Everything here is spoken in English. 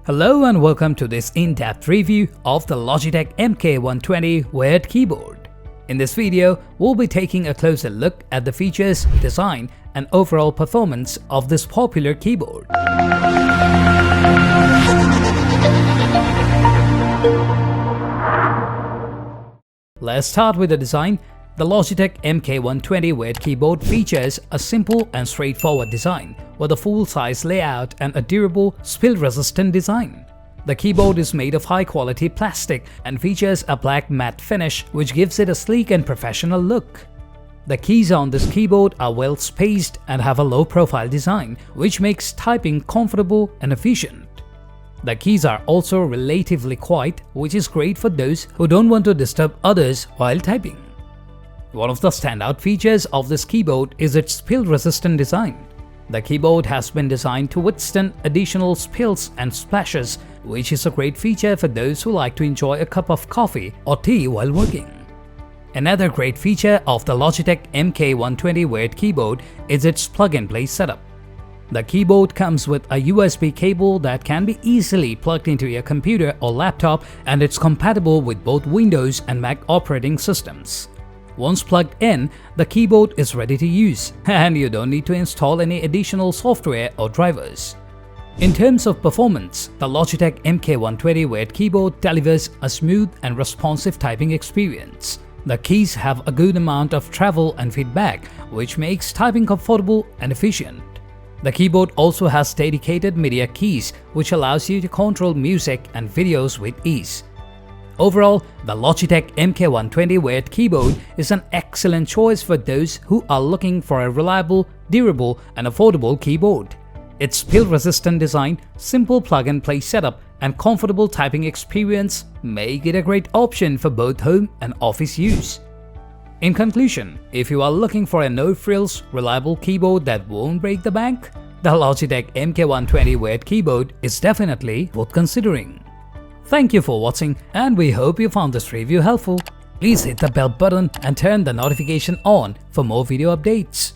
Hello and welcome to this in-depth review of the Logitech MK120 Wired Keyboard. In this video, we'll be taking a closer look at the features, design, and overall performance of this popular keyboard. Let's start with the design. The Logitech MK120 Wired Keyboard features a simple and straightforward design with a full-size layout and a durable, spill-resistant design. The keyboard is made of high-quality plastic and features a black matte finish which gives it a sleek and professional look. The keys on this keyboard are well spaced and have a low-profile design which makes typing comfortable and efficient. The keys are also relatively quiet, which is great for those who don't want to disturb others while typing. One of the standout features of this keyboard is its spill-resistant design. The keyboard has been designed to withstand additional spills and splashes, which is a great feature for those who like to enjoy a cup of coffee or tea while working. Another great feature of the Logitech MK120 Wired Keyboard is its plug-and-play setup. The keyboard comes with a USB cable that can be easily plugged into your computer or laptop, and it's compatible with both Windows and Mac operating systems. Once plugged in, the keyboard is ready to use, and you don't need to install any additional software or drivers. In terms of performance, the Logitech MK120 Wired Keyboard delivers a smooth and responsive typing experience. The keys have a good amount of travel and feedback, which makes typing comfortable and efficient. The keyboard also has dedicated media keys, which allows you to control music and videos with ease. Overall, the Logitech MK120 Wired Keyboard is an excellent choice for those who are looking for a reliable, durable, and affordable keyboard. Its spill-resistant design, simple plug-and-play setup, and comfortable typing experience make it a great option for both home and office use. In conclusion, if you are looking for a no-frills, reliable keyboard that won't break the bank, the Logitech MK120 Wired Keyboard is definitely worth considering. Thank you for watching, and we hope you found this review helpful. Please hit the bell button and turn the notification on for more video updates.